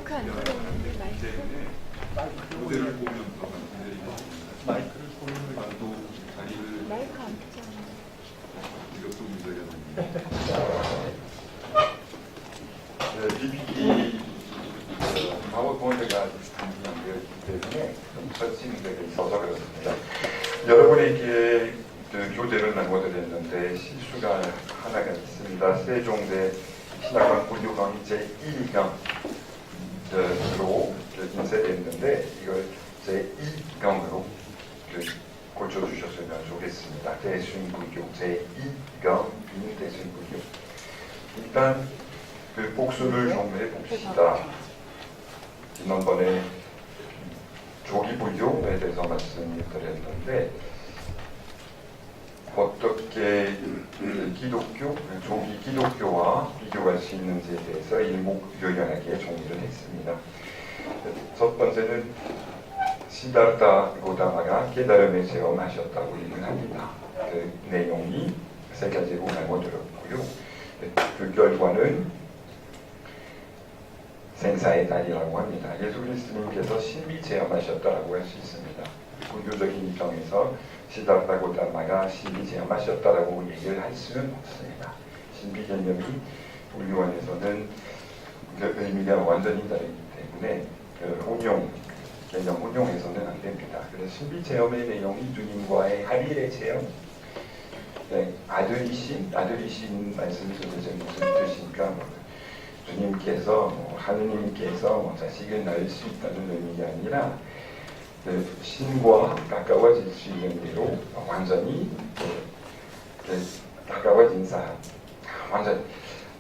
마이크 안 들어오는데 마이크? 무대를 보면서 마이크를 보는 말도 자리를 마이크 안 듣잖아. 이것도 문제가 PPT 파워포인트가 준비되어 있기 때문에 설치 문제가 있어서 그렇습니다. 여러분에게 교재를 나눠드렸는데 실수가 하나가 있습니다. 세종대 신학관 분류강 제1강으로 인쇄되었는데 이걸 제2강으로 고쳐주셨으면 좋겠습니다. 대승불교 제2강인 대승불교. 일단 그 복수를 좀 해봅시다. 지난번에 조기불교에 대해서 말씀을 드렸는데 어떻게 기독교, 조기 기독교와 비교할 수 있는지에 대해서 일목요연하게 정리를 했습니다. 첫 번째는 시다르타 고다마가 깨달음을 체험하셨다고 얘기를 합니다. 그 내용이 세 가지로 나눠들었고요. 그 결과는 생사의 달이라고 합니다. 예수 그리스도님께서 신비 체험하셨다라고 할 수 있습니다. 불교적인 입장에서 시다르타 고다마가 신비 체험하셨다라고 얘기를 할 수는 없습니다. 신비 개념이 불교원에서는 그 의미가 완전히 다르기 때문에 그 개념 운용에서는 안 됩니다. 그래서 신비 체험의 내용이 주님과의 합일의 체험, 아들이신 말씀이 도대체 무슨 뜻입니까? 주님께서 하느님께서 자식을 낳을 수 있다는 의미가 아니라 신과 가까워질 수 있는 대로 완전히 가까워진 사람, 완전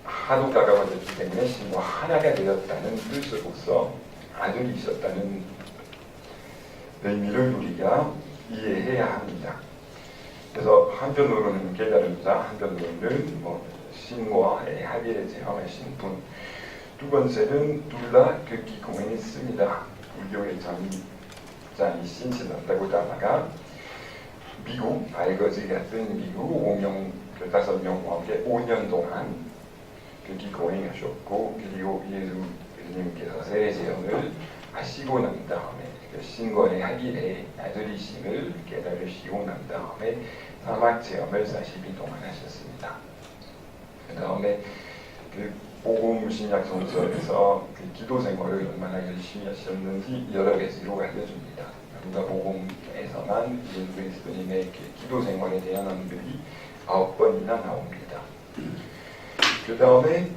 하도 가까워졌기 때문에 신과 하나가 되었다는 뜻으로서 아들이 있었다는 의미를 우리가 이해해야 합니다. 그래서 한편으로는 깨달음자, 한편으로는 신과의 합의를 체험하신 분. 두 번째는 둘 다 극히 공헌했습니다. 불교의 장이신 시다르타 고다마가 미국, 알거지 같은 미국 5명과 함께 5년 동안 극히 공헌하셨고, 그리고 예수님께서 세례 체험을 하시고 난 다음에 그 신과의 합의의 아들이심을 깨달으시고 난 다음에 사막 체험을 40일 동안 하셨습니다. 그 다음에 그 복음 신약 성서에서 그 기도 생활을 얼마나 열심히 하셨는지 여러 가지로 알려줍니다. 누가복음에서만 예수 그리스도님의 기도 생활에 대한 언급이 9번이나 나옵니다. 그 다음에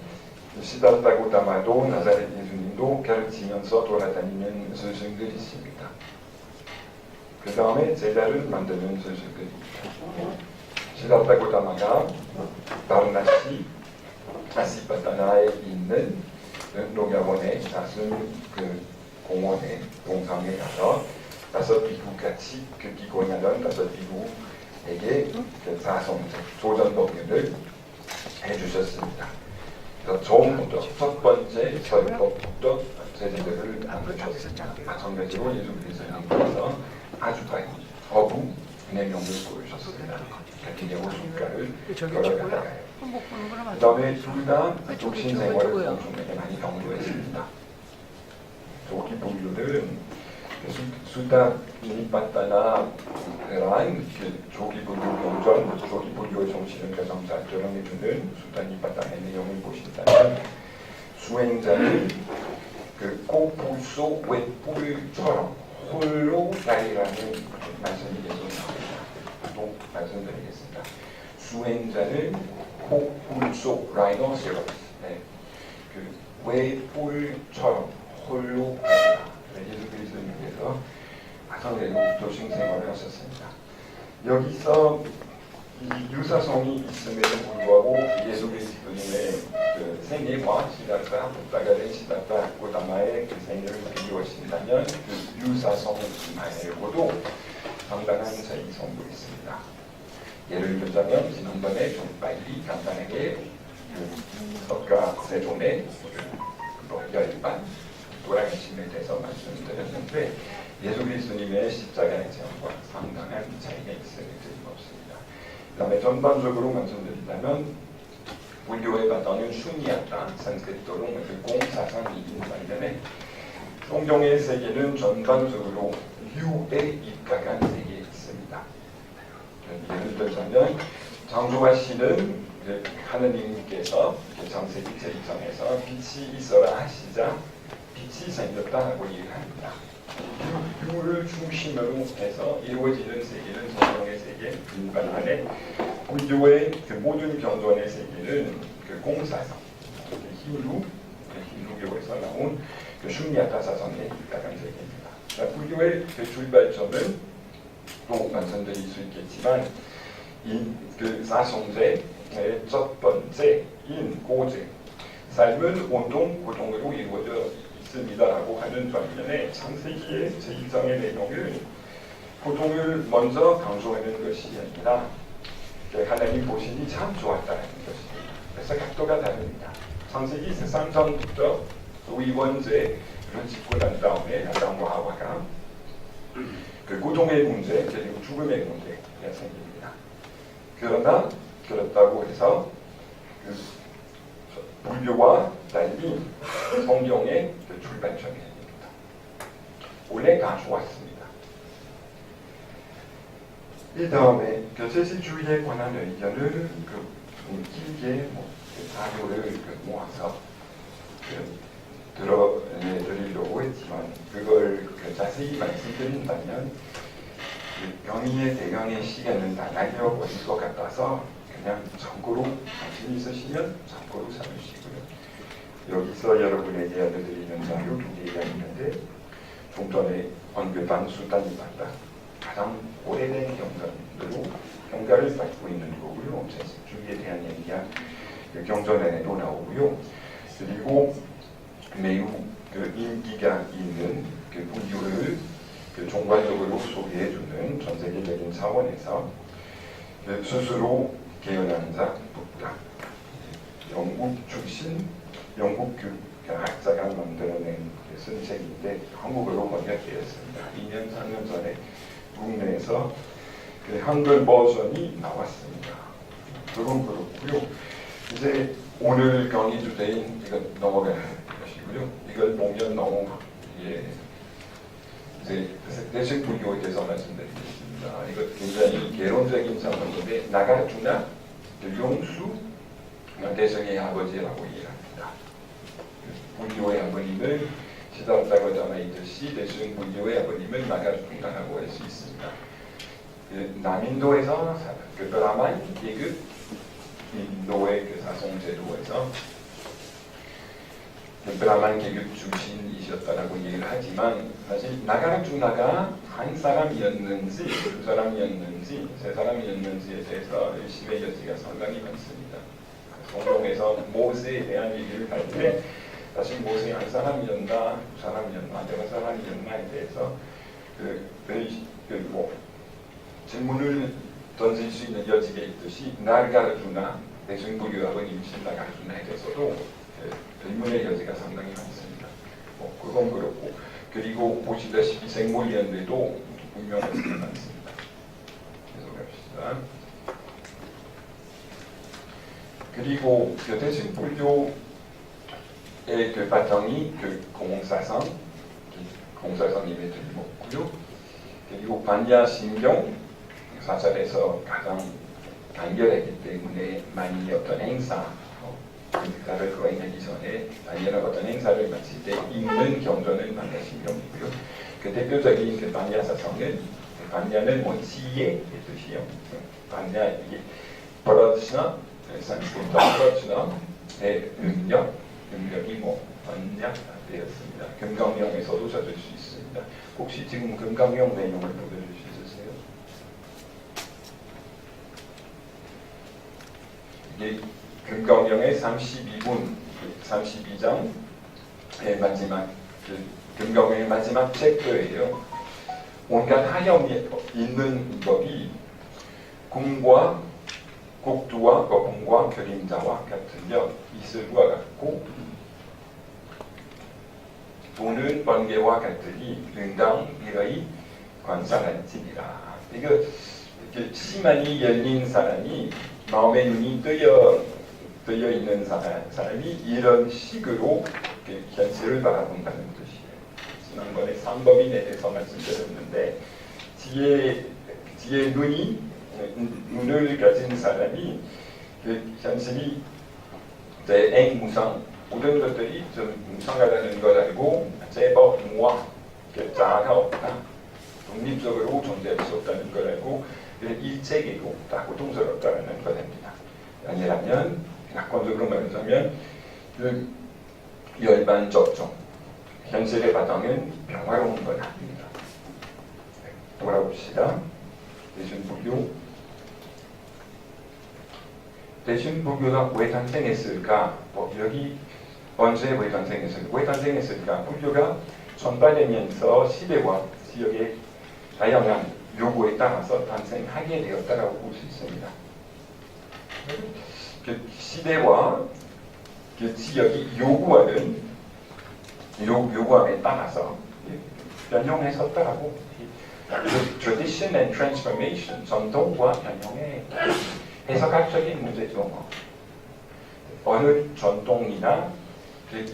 시다르타 고다마도 나사렛 예수님도 가르치면서 돌아다니는 스승들이십니다. 그 다음에 제자를 만드는 스승들입니다. 시다르타 고다마가 바르나시 아시파타나에 있는 농야원의 작은 그 공원에 동상에 가서 5 비구같이 극히 공헌하던 5 비구에게 그 조전법문을 해주셨습니다. 처음부터 첫 번째 설법부터 제자들을 만드셨습니다. 마찬가지로 예수 그리스도님께서 아주 빨리 어부 내명을 보여주셨습니다. 같은 경우 숟가락을 걸어가다가요. 그 다음에 둘 다 독신 생활을 공중에게 많이 강조했습니다. 조기 불교들은 수다니빠따나 그러한 조기 불교 경전, 조기 불교 정신을 가장 잘 드러내주는 수다니빠따의 내용을 보신다면 수행자는 그 꽃불소 웹불처럼 홀로 가리라는 말씀이 계속 나옵니다. 또 말씀드리겠습니다. 수행자는 꽃불소 라이너스러스, 그 웹불처럼 홀로 가리라. 예수 그리스도님께서 마찬가지로 도신생활을 하셨습니다. 여기서 이 유사성이 있음에도 불구하고 예수 그리스도님의 그 생애와 시다르타 고다마의 시다르타 고다마의 그 생애를 비교하신다면 그 유사성 말고도 상당한 차이가 선보였습니다. 예를 들자면 지난번에 좀 빨리 간단하게 그 석가 세존의 열반 돌아가심에 대해서 말씀드렸는데 예수 그리스도님의 십자가의 체험과 상당한 차이가 있을 틀림없습니다. 그 다음에 전반적으로 말씀드린다면 불교의 바탕은 숭이었다. 산스크리트어로 공사상이 있는 반면에 성경의 세계는 전반적으로 유에 입각한 세계에 있습니다. 예를 들자면 창조와 신은 하느님께서 창세기 제1장에서 빛이 있어라 하시자 빛이 생겼다고 얘기합니다. 유를 중심으로 해서 이루어지는 세계는 성경의 세계, 인간 안에 불교의 그 모든 경전의 세계는 그 공사상, 힌두교에서 나온 그 숭야타 사상에 입각한 세계입니다. 불교의 그 출발점은 또 말씀드릴 수 있겠지만 그 사성제의 첫 번째인 고제, 삶은 온통 고통으로 이루어져 있습니다라고 하는 반면에 창세기의 제1장의 내용은 고통을 먼저 강조하는 것이 아니라 하나님 보시니 참 좋았다는 것입니다. 그래서 각도가 다릅니다. 창세기 3장부터 위원제를 짓고 난 다음에 아담과 하와가 그 고통의 문제 그리고 죽음의 문제가 생깁니다. 그러나 그렇다고 해서 그 불교와 달리 성경의 그 출발점입니다. 원래 가져왔습니다. 이 다음에 교제시주의에 관한 의견을 길게 자료를 모아서 들어드리려고 했지만 그걸 자세히 말씀드린다면 경의의 대강의 시간은 다 날려버릴 것 같아서 그냥 참고로 관심 있으시면 참고로 삼으시고요. 여기서 여러분에게 알려드리는 자료 2개가 있는데 중전에 언급한 수단이 맞다. 가장 오래된 경전으로 평가를 받고 있는 거고요. 주의에 대한 얘기가 경전에도 나오고요. 그리고 매우 그 인기가 있는 그 불교를 그 종관적으로 소개해주는 전 세계적인 차원에서 그 스스로 개연한 자 북다 영국 출신 영국 학자가 만들어낸 쓴 책인데 한국어로 번역되었습니다. 2년 3년 전에 국내에서 그 한글 버전이 나왔습니다. 그건 그렇고요. 이제 오늘 강의 주제인 이거 넘어갈 것이고요. 이걸 보면 너무 이제 대식 불교에 대해서 말씀드리겠습니다. 이거 굉장히 개론적인 상황인데 나가주나 용수 대성의 아버지라고 이해합니다. 불교의 아버님은 시다르타 가다마 이듯이 대승 불교의 아버님은 나가주나라고 할 수 있습니다. 남인도에서 그 브라만 계급 인도의 그 사송제도에서 브라만 계급 출신이셨다라고 얘기를 하지만 사실 나가르주나가 한 사람이었는지 두 사람이었는지 세 사람이었는지에 대해서 의심의 여지가 상당히 많습니다. 성경에서 모세에 대한 얘기를 할 때 사실 모세 한 사람이었나 두 사람이었나 여러 사람이었나에 대해서 질문을 던질 수 있는 여지가 있듯이 나가르주나 대승불교 아버님이신 나가르주나에 대해서도 의문의 여지가 상당히 많습니다. 그건 그렇고 그리고 보시다시피 생물이었는데도 분명한 것이 많습니다. 계속합시다. 그리고 대승불교의 그 바탕이 그 공사상임에 들먹고요. 그리고 반야신경 사찰에서 가장 단결했기 때문에 많이 어떤 행사 행사를 거행하기 전에 반야는 어떤 행사를 마칠 때 읽는 경전은 반야신경이고요. 그 대표적인 그 반야 사상은 반야는 지혜의 뜻이요. 반야 이게 버러츠나 산스크리트 버러츠나의 능력이 반야 되었습니다. 금강명에서도 찾을 수 있습니다. 혹시 지금 금강명 내용을 보여주실 수 있으세요? 이게 금강명의 32분, 32장의 마지막 금강명의 마지막 챕터예요. 온갖 하염이 있는 법이 궁과 국두와 거품과 그림자와 같으며 이슬과 같고 돈은 번개와 같으니 응당비의 관살할지니라. 이거 시만이 열린 사람이 마음의 눈이 뜨여 되어 있는 사람이 이런 식으로 현실을 바라본다는 뜻이에요. 지난번에 상법인에 대해서 말씀드렸는데 지혜 눈을 가진 사람이 현실이 앵무상 모든 것들이 좀 무상하다는 걸 알고 제법 무와 자아가 없다, 독립적으로 존재할 수 없다는 걸 알고 일체계고 다 고통스럽다는 것입니다. 아니라면 낙관적으로 말하자면 열반적종 현실의 바탕은 평화로운 건 아닙니다. 돌아봅시다. 대승불교가 왜 탄생했을까? 여기 언제 왜 탄생했을까? 왜 탄생했을까? 불교가 전파되면서 시대와 지역의 다양한 요구에 따라서 탄생하게 되었다고 볼 수 있습니다. 그 시대와 그 지역이 요구함에 따라서 변형했었다고. Tradition and transformation, 전통과 변형의 해석학적인 문제죠. 어느 전통이나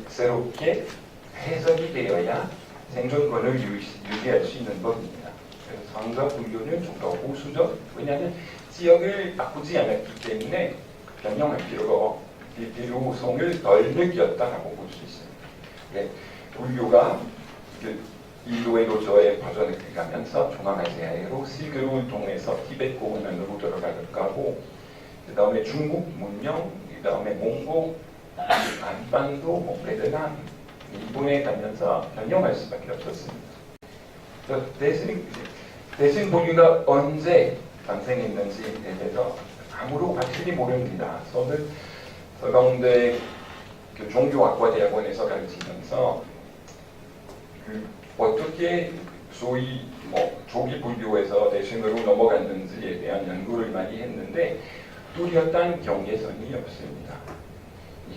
새롭게 해석이 되어야 생존권을 유지할 수 있는 법입니다. 그래서 상가 불교는 좀 더 보수적, 왜냐하면 지역을 바꾸지 않았기 때문에 변형할 필요성을 덜 느꼈다라고 볼 수 있습니다. 네, 불교가 인도의 로저에 퍼져나가면서 중앙아시아로 실크로를 통해서 티베트 고원으로 들어가고, 그 다음에 중국 문명, 그 다음에 몽고, 안반도, 베트남, 일본에 가면서 변형할 수밖에 없었습니다. 대신 불교가 언제 탄생했는지에 대해서 아무도 확실히 모릅니다. 저는 서강대 종교학과 대학원에서 가르치면서 어떻게 소위 조기 불교에서 대승으로 넘어갔는지에 대한 연구를 많이 했는데 뚜렷한 경계선이 없습니다.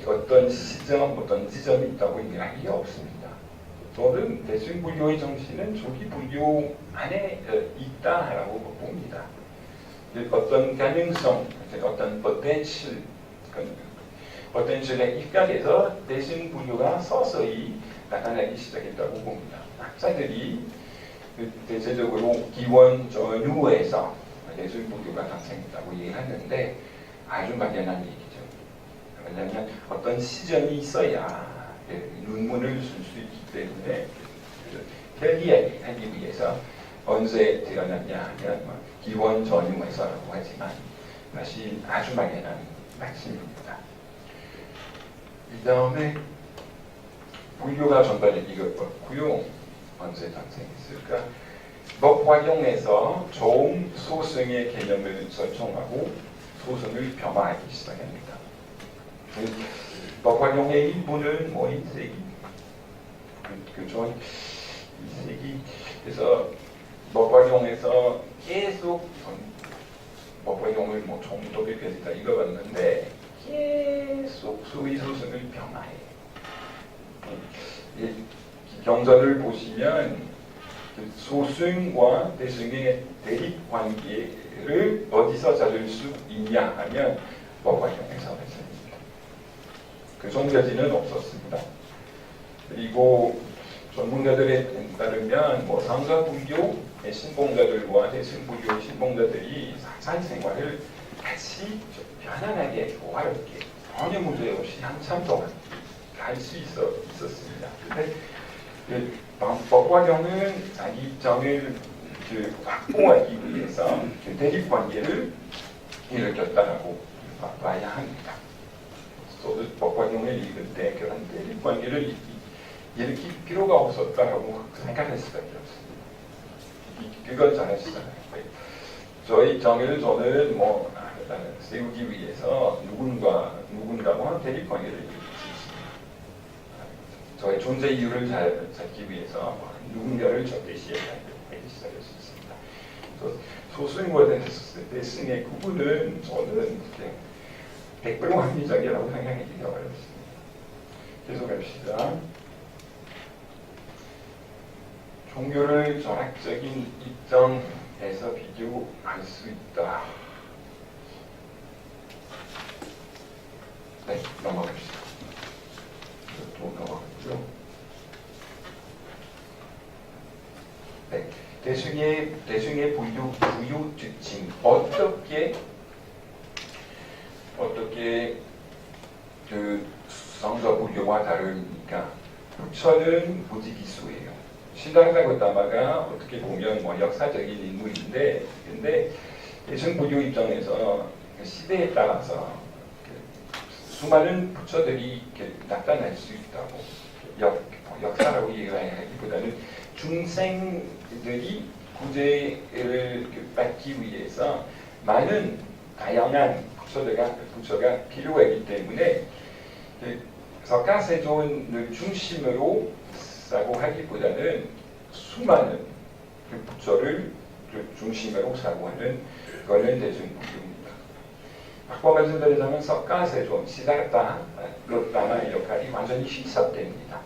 어떤 시점, 어떤 지점이 있다고 이야기 없습니다. 저는 대승 불교의 정신은 조기 불교 안에 있다라고 봅니다. 어떤 가능성, 어떤 포텐셜에 입각해서 대승 불교가 서서히 나타나기 시작했다고 봅니다. 학자들이 대체적으로 기원 전후에서 대승 불교가 탄생했다고 얘기하는데 아주 막연한 얘기죠. 왜냐하면 어떤 시점이 있어야 논문을 쓸 수 있기 때문에 편리하기 위해서 언제 태어났냐 하면 기원 전후에서라고 하지만 사실 아주 막연한 말씀입니다. 이 다음에 불교가 전반에 이것고요. 언제 탄생했을까? 법화경에서 처음 소승의 개념을 설정하고 소승을 폄하하기 시작합니다. 법화경의 일부는 1세기, 그죠? 2세기. 그래서 법화경에서 계속 법화경을 처음부터 끝까지 다 읽어봤는데 계속 소위 소승을 폄하해요. 경전을 보시면 소승과 대승의 대립 관계를 어디서 찾을 수 있냐 하면 법화경에서 했습니다. 그 전까지는 없었습니다. 그리고 전문가들에 따르면 상가 불교의 신봉자들과 대승 불교의 신봉자들이 사찰 생활을 같이 편안하게 조화롭게 전혀 문제 없이 한참 동안 할 수 있었습니다. 근데 법화경은 자기 입장을 확보하기 위해서 대립 관계를 일으켰다라고 봐야 합니다. 저도 법화경을 읽을 때 그런 대립 관계를 일으킬 필요가 없었다라고 생각할 수밖에 없습니다. 그걸 잘 아시잖아요. 저의 입장을 저는 세우기 위해서 누군가와 대립 관계를 일으킬 수 있습니다. 저의 존재 이유를 잘 찾기 위해서 누군가를 적대시하기 시작할 수 있습니다. 소승과 대승의 구분은 저는 100% 합리적이라고 생각하기가 어렵습니다. 계속합시다. 종교를 철학적인 입장에서 비교할 수 있다. 넘어갑시다. 또 넘어갔죠. 네. 대승의 부유 특징 어떻게 그 성서 부교와 다릅니까? 부처는 무지기수예요. 시다르타 고타마가 어떻게 보면 뭐 역사적인 인물인데, 근데 대승 부교 입장에서 그 시대에 따라서 수많은 부처들이 나타날 수 있다고 역사라고 얘기하기보다는 중생들이 구제를 받기 위해서 많은 다양한 부처가 필요하기 때문에 석가세존을 중심으로 사고 하기보다는 수많은 부처를 중심으로 사고하는 그거는 대승부교입니다. 바꿔 말씀드리자면 석가세존, 시다르타 고타마의 역할이 완전히 실사됩니다.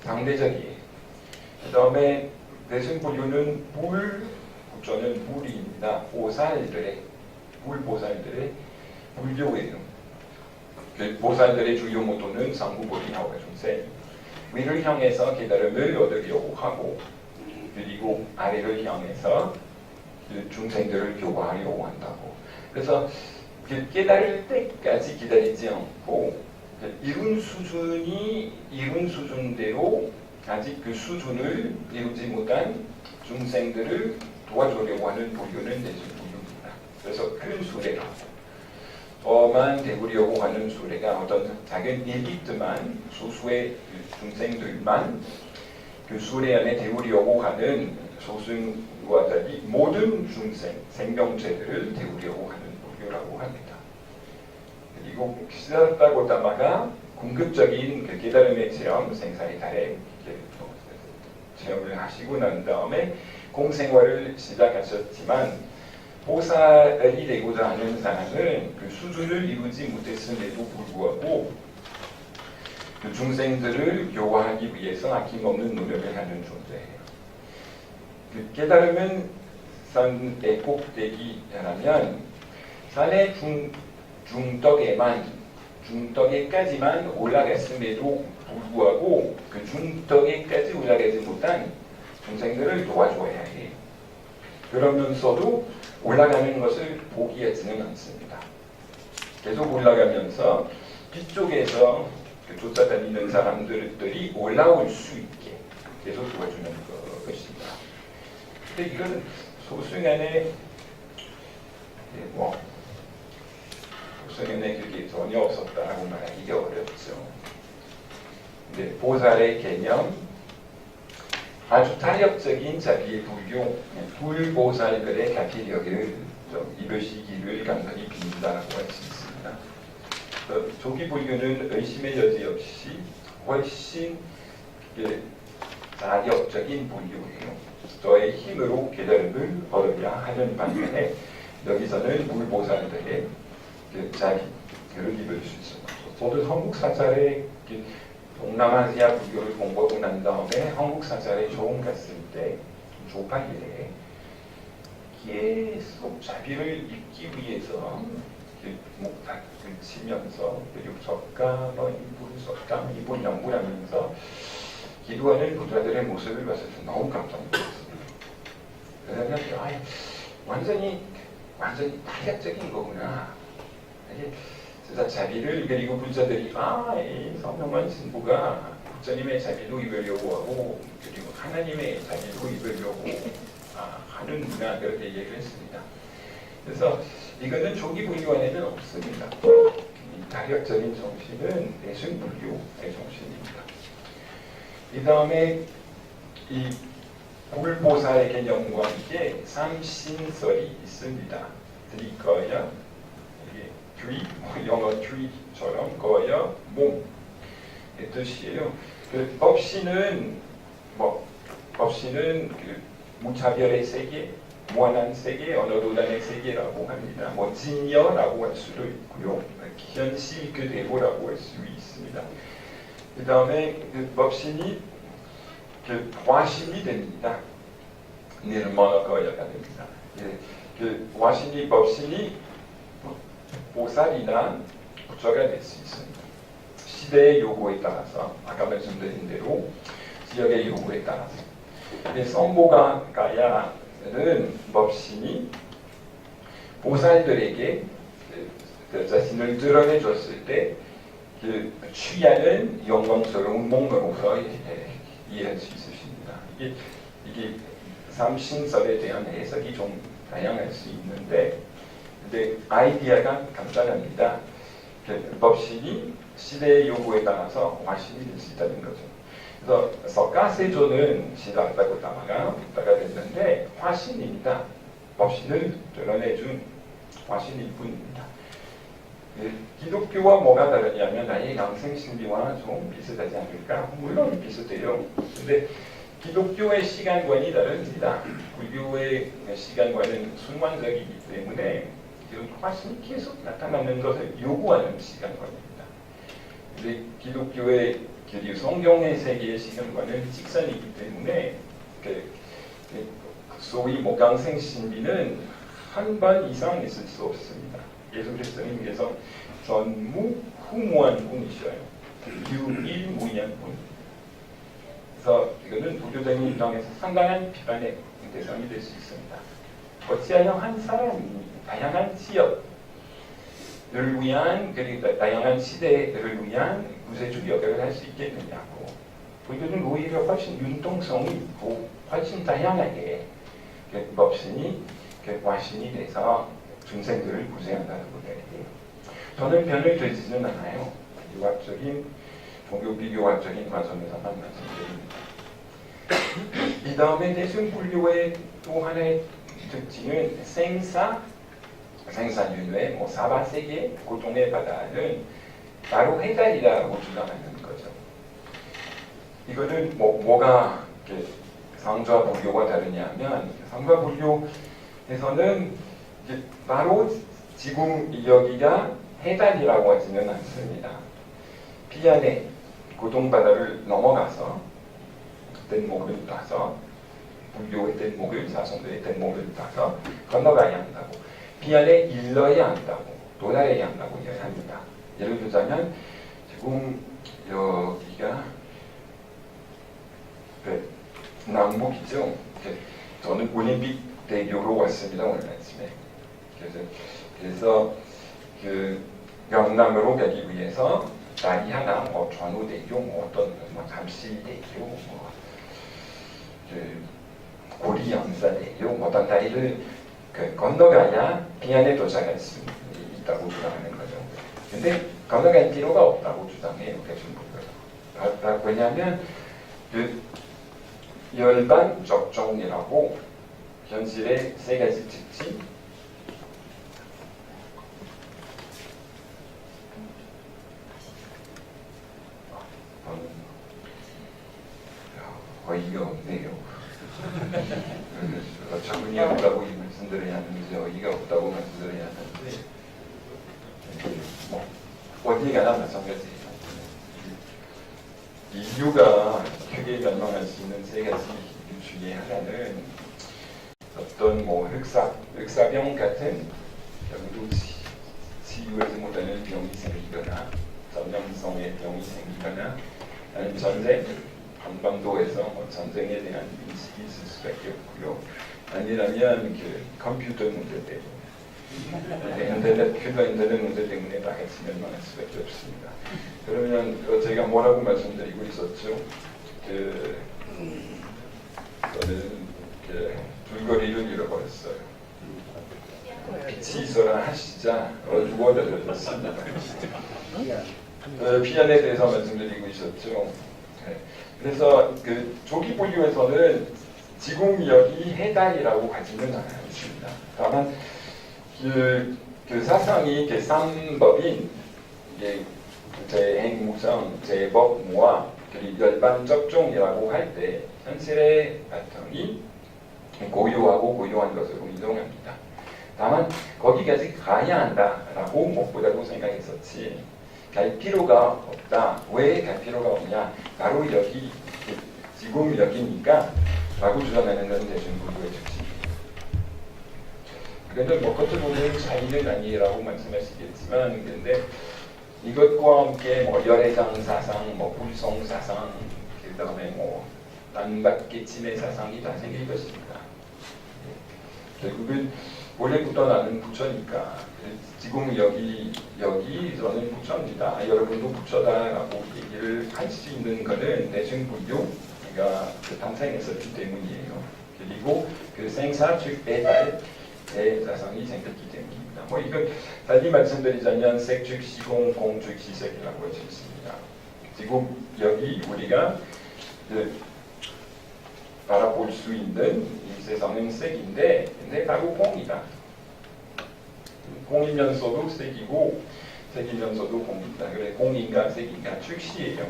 상대적이에요. 그 다음에 대승부교는 부처는 불입니다. 불보살들의 불교예요. 그 보살들의 주요 모토는 상부보리하고 중생, 위를 향해서 깨달음을 얻으려고 하고, 그리고 아래를 향해서 중생들을 교화하려고 한다고. 그래서 깨달을 때까지 기다리지 않고 이룬 수준대로 아직 그 수준을 이루지 못한 중생들을 도와주려고 하는 불교는 대승부교입니다. 그래서 큰 수레라고 저만 되우려고 하는 수레가 어떤 작은 엘리트만, 소수의 중생들만 그 수레 안에 되우려고 하는 소승과 달리 모든 중생, 생명체들을 되우려고 하는 불교라고 합니다. 그리고 시다르타 고타마가 궁극적인 그 깨달음의 체험, 생사의 달에 체험을 하시고 난 다음에 공생활을 시작하셨지만 보살이 되고자 하는 사람은 그 수준을 이루지 못했음에도 불구하고 그 중생들을 교화하기 위해서 아낌없는 노력을 하는 존재예요. 그 깨달음은 산에 꼭대기라면 산의 중덕에까지만 올라갔음에도 불구하고 그 중덕에까지 올라가지 못한 중생들을 도와줘야 해요. 그러면서도 올라가는 것을 포기하지는 않습니다. 계속 올라가면서 뒤쪽에서 쫓아다니는 사람들이 올라올 수 있게 계속 도와주는 것입니다. 근데 이건 소승안에 소승안에 그게 전혀 없었다고 말하기가 어렵죠. 근데 보살의 개념, 아주 타협적인 자기의 불보살들의 가피력을 좀 입으시기를 간절히 빕니다라고 할 수 있습니다. 조기 불교는 의심의 여지 없이 훨씬 자력적인 불교예요. 저의 힘으로 깨달음을 얻어야 하는 반면에 여기서는 불보살들의 자기를 입을 수 있습니다. 저도 한국 사찰에 동남아시아 불교를 공부하고 난 다음에 한국 사찰에 처음 갔을 때 조파기에 계속 자비를 잊기 위해서 목탁을 치면서 그리고 석가, 이분 연구하면서 기도하는 부자들의 모습을 봤을 때 너무 깜짝 놀랐습니다. 그래서 완전히 타협적인 거구나. 이게 진짜 자비를 그리고 부자들이 이 선명한 신부가 부처님의 자비도 입으려고 하고 그리고 하나님의 자비도 입으려고 하는구나 그렇게 얘기를 했습니다. 그래서 이거는 조기 불교 안에는 없습니다. 타협적인 정신은 대승불교의 정신입니다. 이 다음에 이 불보살의 개념과 함께 삼신설이 있습니다. 드리거야, 트리, 영어 트리처럼 거야, 몸의 뜻이에요. 그 법신은 그 무차별의 세계, 무한한 세계, 언어도단의 세계라고 합니다. 진여라고 할 수도 있고요. 현실 그대로라고 할 수 있습니다. 그 다음에 그 법신이 화신이 됩니다. निर्मल거야가 됩니다. 그 화신이 법신이 보살이나 구조가 될 수 있습니다. 시대의 요구에 따라서 아까 말씀드린 대로 지역의 요구에 따라서 성보가야는 법신이 보살들에게 그 자신을 드러내줬을 때 그 취하는 영광스러운 몸으로서 이해할 수 있으십니다. 이게 삼신설에 대한 해석이 좀 다양할 수 있는데, 근데 아이디어가 간단합니다. 그 법신이 시대의 요구에 따라서 화신이 될 수 있다는 거죠. 그래서 석가세조는 시다르타 고타마가 부다가 됐는데 화신입니다. 법신을 드러내준 화신일 뿐입니다. 기독교와 뭐가 다르냐면 아예 양생신비와 좀 비슷하지 않을까? 물론 비슷해요. 근데 기독교의 시간관이 다릅니다. 불교의 시간관은 순환적이기 때문에 화신이 계속 나타나는 것을 요구하는 시간관입니다. 근데 기독교의 성경의 세계의 시간관은 직선이기 때문에 소위 목강생신비는 한 번 이상 있을 수 없습니다. 예수 그리스도님께서 전무후무한 분이셔요. 유일무이한 분. 그래서 이거는 불교적인 입장에서 상당한 비판의 대상이 될 수 있습니다. 어찌하여 한 사람이 다양한 지역을 위한 그리고 다양한 시대를 위한 구세주 역할을 할 수 있겠느냐고. 불교는 오히려 훨씬 융통성이 있고 훨씬 다양하게 법신이 화신이 돼서 중생들을 구제한다는 거예요. 저는 변을 들지는 않아요. 유학적인 종교 비교학적인 관점에서만 말씀드립니다. 이 다음에 대승불교의 또 하나의 특징은 생사윤회, 사바세계, 고통의 바다는 바로 해달이라고 주장하는 거죠. 이거는 뭐가 상좌 불교와 다르냐면 상좌 불교에서는 바로 지금 여기가 해달이라고 하지는 않습니다. 비안의 고통바다를 넘어가서 뗏목을 따서 불교의 뗏목을 사성도의 뗏목을 따서 건너가야 한다고, 비안에 일러야 한다고, 도달해야 한다고 이야기합니다. 예를 들자면 지금 여기가 남북이죠. 저는 올림픽 대교로 왔습니다. 오늘 아침에. 그래서 그 영남으로 가기 위해서 다리 하나, 전우대교, 어떤 잠실대교, 고리영사대교, 어떤 다리를 건너가야 비안에 도착할 수 있다고 주장하는 거죠. 근데 건너갈 필요가 없다고 주장해요. 대중불교가. 왜냐하면 열반 적종이라고 현실의 세 가지 특징, 어이가 없네요. 적응이 없다고 말씀드려야 하는데 어이가 없다고 말씀드려야 하는데 어디 가나 마찬가지예요. 인류가 크게 멸망할 수 있는 세 가지 이유 중에 하나는 어떤 흑사병 같은 결국 치유하지 못하는 병이 생기거나 전염성의 병이 생기거나 아니면 전쟁, 한반도에서 전쟁에 대한 인식이 있을 수밖에 없고요. 아니라면 컴퓨터 문제 때문에 인터넷 문제 때문에 다 같이 멸망할 수밖에 없습니다. 그러면 제가 뭐라고 말씀드리고 있었죠? 저는 줄거리를 잃어버렸어요. 빛이 있어라 하시자 어두워졌습니다. 비안에 대해서 말씀드리고 있었죠. 그래서 조기 불교에서는 지금 여기 해달이라고 하지는 않습니다. 다만 사상이 쌍법인 재행무성, 재법무와 그리고 열반적종이라고 할 때 현실의 바탕이 고유하고 고유한 것으로 이동합니다. 다만 거기까지 가야 한다라고 무엇보다도 생각했었지 갈 필요가 없다. 왜 갈 필요가 없냐? 바로 여기 지금 여기니까 라고 주장하는 건 대중불교의 특징입니다. 그런데 겉으로 보면 차이는 아니라고 말씀하시겠지만 근데 이것과 함께 뭐 열애장 사상, 뭐 불송 사상, 그다음에 뭐 난박계침의 사상이 다 생길 것입니다. 결국은 원래부터 나는 부처니까 지금 여기서는 부처입니다. 여러분도 부처다라고 얘기를 할 수 있는 것은 대승불교가 탄생했었기 때문이에요. 그리고 그 생사 즉 배달의 사상이 생겼기 때문입니다. 뭐 이건 달리 말씀드리자면 색 즉 시공, 공 즉 시색이라고 할 수 있습니다. 지금 여기 우리가 바라볼 수 있는 이 세상은 색인데, 근데 바로 공이다. 공이면서도 색이고, 색이면서도 공이다. 그래 공인가 색인가 즉시예요.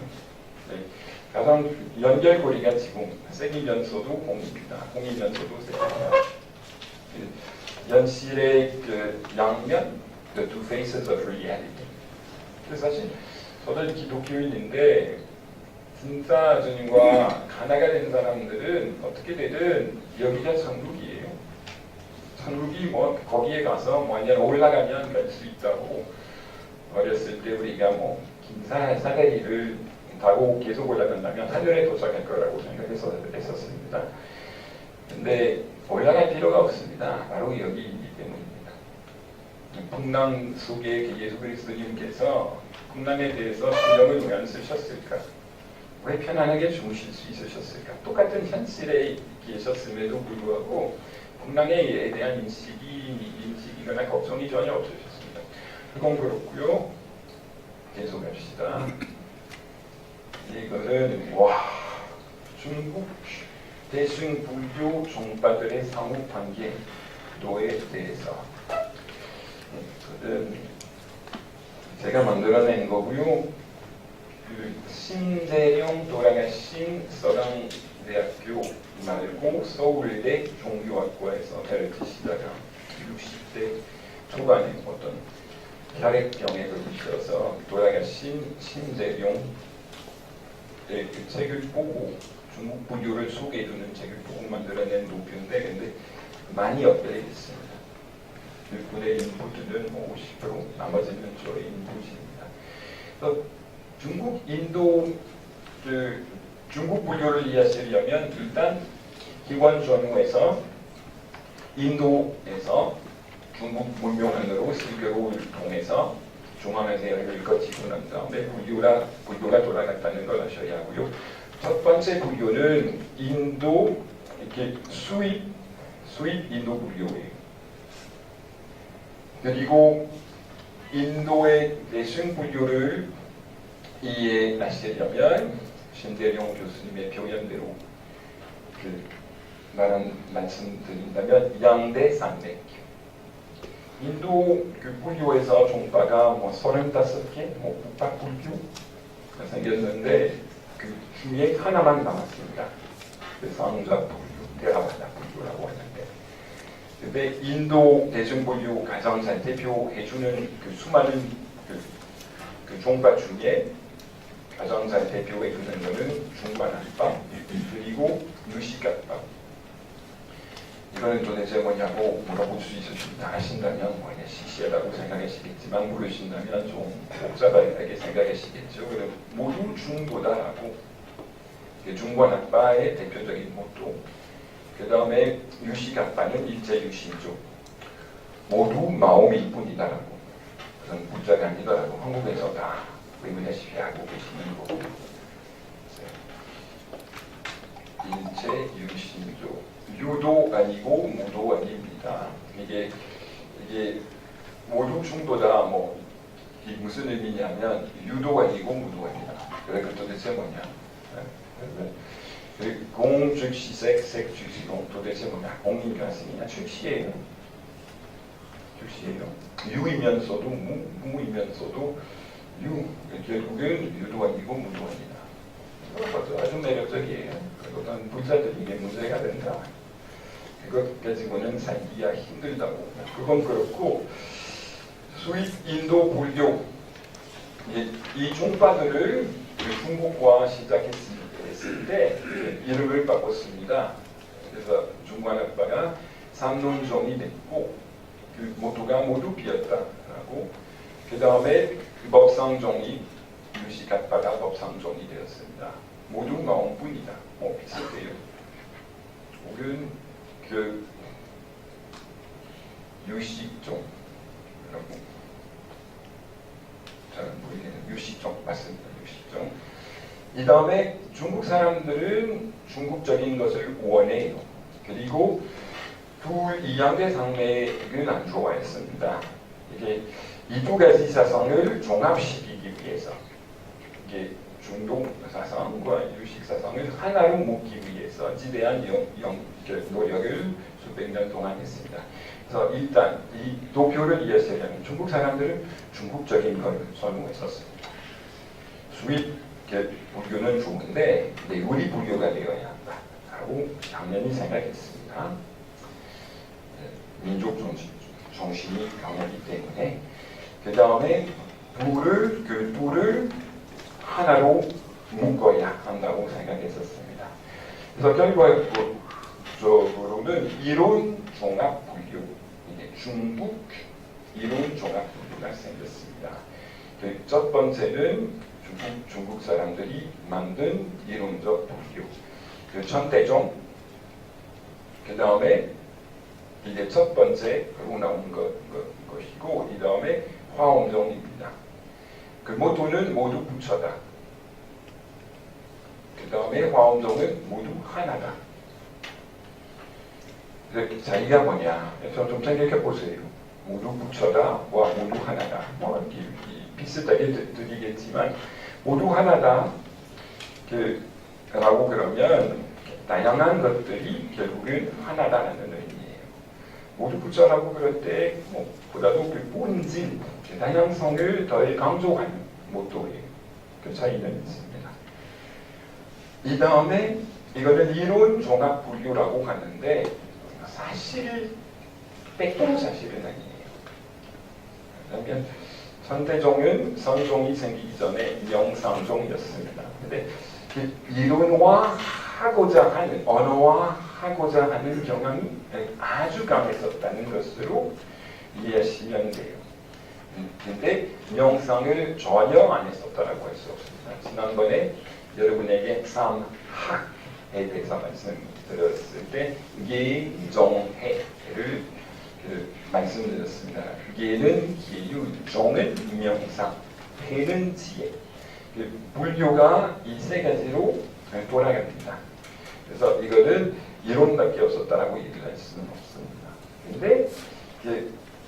네. 가장 연결고리가 지금 색이면서도 공입니다. 공이면서도 색입니다. 연실의 그 양면, the two faces of reality. 사실 저는 기독교인인데 진짜 주님과 하나가 된 사람들은 어떻게 되든 여기가 천국이에요. 천국이 뭐 거기에 가서 뭐 그냥 올라가면 갈 수 있다고 어렸을 때 우리가 뭐 긴 사다리를 타고 계속 올라간다면 하늘에 도착할 거라고 생각했었습니다. 근데 올라갈 필요가 없습니다. 바로 여기 있기 때문입니다. 풍랑 속에 예수 그리스도님께서 풍랑에 대해서 신령을 왜 안 쓰셨을까? 왜 편안하게 주무실 수 있으셨을까? 똑같은 현실에 계셨음에도 불구하고 풍랑에 대한 인식이거나 걱정이 전혀 없으셨습니다. 그건 그렇고요. 계속 합시다. 이거는 중국 대승불교 종파들의 상호관계도에 대해서 제가 만들어낸 거고요. 그 신재룡 돌아가신 서강대학교 말고 서울대 종교학과에서 가르치시다가 60대 초반에 어떤 혈액병에 걸리셔서 돌아가신 신재룡 그 책을 보고 중국 불교를 소개해주는 책을 보고 만들어낸 노표인데 근데 많이 업그레이드했습니다. 일본의 인부들은 50%, 나머지는 저의 인부입니다. 중국, 인도, 중국 불교를 이해하시려면 일단 기원 전후에서 인도에서 중국 문명 안으로 실교를 통해서 중앙아시아를 거치고 난 다음에 불교가 돌아갔다는 걸 아셔야 하고요. 첫 번째 불교는 인도 이렇게 수입 인도 불교예요. 그리고 인도의 대승 불교를 이해하시려면 신재룡 교수님의 표현대로 말씀드린다면 양대 산맥. 인도 그 불교에서 종파가 뭐 35개, 뭐 북박불교가 생겼는데 그 중에 하나만 남았습니다. 그 상자 불교, 대라바다 불교라고 하는데. 근데 인도 대승불교 가장 잘 대표해주는 그 수많은 그 종파 중에 가장 잘 대표해주는 것은 중관합법 그리고 유식합법. 이거는 도대체 뭐냐고 물어볼 수 있으신다 하신다면 뭐 시시하다고 생각하시겠지만 모르신다면 좀 복잡하게 생각하시겠죠. 그럼 모두 중도다라고 중관합파의 대표적인 모토. 그 다음에 유식합파는 일제유신조. 모두 마음이 뿐이다라고. 그런 문자가 아니더라고. 한국에서 다 의문하시게 하고 계시는 거고. 일제유신조. 유도 아니고 무도 아닙니다. 이게 모두 중도다 뭐 이게 무슨 의미냐면 유도 아니고 무도 아니다. 그래 그 도대체 뭐냐? 공 즉 시색, 색 즉 시공 도대체 뭐냐? 공인가 색이냐? 즉시예요. 즉시예요. 유이면서도 무이면서도 유 결국은 유도 아니고 무도 아니다. 아주 매력적이에요. 그것은 불사들이 이게 문제가 된다. 그것 가지고는 살기가 힘들다고. 그건 그렇고 수입 인도 불교 이 종파들을 중국과 시작했을 때 이름을 바꿨습니다. 그래서 중관합파가 삼론종이 됐고 그 모두가 모두 비었다라고. 그 다음에 그 법상종이 유식 앞바다 법상종이 되었습니다. 모두 마음뿐이다. 비슷해요. 우리는 그 유식종이라고 잘 모르겠네요. 유식종 맞습니다. 유식종. 이 다음에 중국 사람들은 중국적인 것을 원해요. 그리고 이양대 상맥은 안 좋아했습니다. 이게 이 두 가지 사상을 종합시키기 위해서 이게 중동 사상과 유식 사상을 하나로 묶기 위해서 지대한 노력을 수백 년 동안 했습니다. 그래서 일단 이 도표를 이해하려면 중국 사람들은 중국적인 걸 선호했었습니다. 수입 불교는 좋은데 우리 불교가 되어야 한다라고 당연히 생각했습니다. 민족 정신이 강하기 때문에 그 다음에 뿔을 하나로 묶어야 한다고 생각했었습니다. 그래서 결과적으로는 이론 종합 불교, 중국 이론 종합 불교가 생겼습니다. 첫 번째는 중국 사람들이 만든 이론적 불교, 천대종, 그 다음에 이게 첫 번째로 나온 것이고, 이 다음에 화엄종입니다. 그 모토는 모두 부처다. 그 다음에 화엄종은 모두 하나다. 자기가 뭐냐? 그래서 좀 생각해 보세요. 모두 부처다, 모두 하나다. 비슷하게 들리겠지만 모두 하나다. 라고 그러면 다양한 것들이 결국은 하나다라는 의미예요. 모두 부처라고 그럴 때 보다도 그 본질, 다양성을 더 강조하는 모토예요. 그 차이는 있습니다. 이 다음에 이거는 이론 종합 불교라고 하는데 사실 100% 사실은 아니에요. 왜냐하면 선대종은 선종이 생기기 전에 명상종이었습니다. 근데 이론화하고자 하는, 언어화하고자 하는 경향이 아주 강했었다는 것으로 이해하시면 돼요. 근데 명상을 전혀 안 했었다라고 할 수 없습니다. 지난번에 여러분에게 삼학에 대해서 말씀드렸을 때 예정해를 말씀드렸습니다. 예는 기유, 정은 명상, 해는 지혜. 불교가 이 세 가지로 돌아갑니다. 그래서 이거는 이론밖에 없었다라고 얘기를 할 수는 없습니다. 근데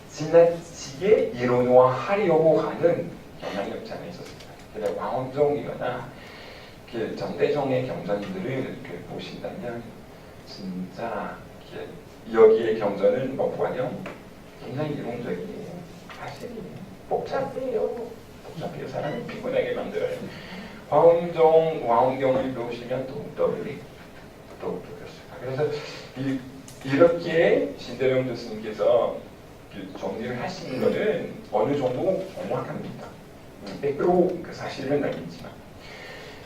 지나치게 이론화하려고 하는 경향이 없지 않아 있었습니다. 그래서 왕원종이거나 정대종의 경전들을 보신다면 진짜 여기의 경전은 뭐하냐? 굉장히 이론적이에요. 사실 복잡해요. 사람이 피곤하게 만들어요. 왕원경을 배우시면 더욱더 그렇습니다. 그래서 이렇게 신대령 교수님께서 정리를 하시는 것은 어느 정도 정확합니다. 100% 그 사실은 아니지만.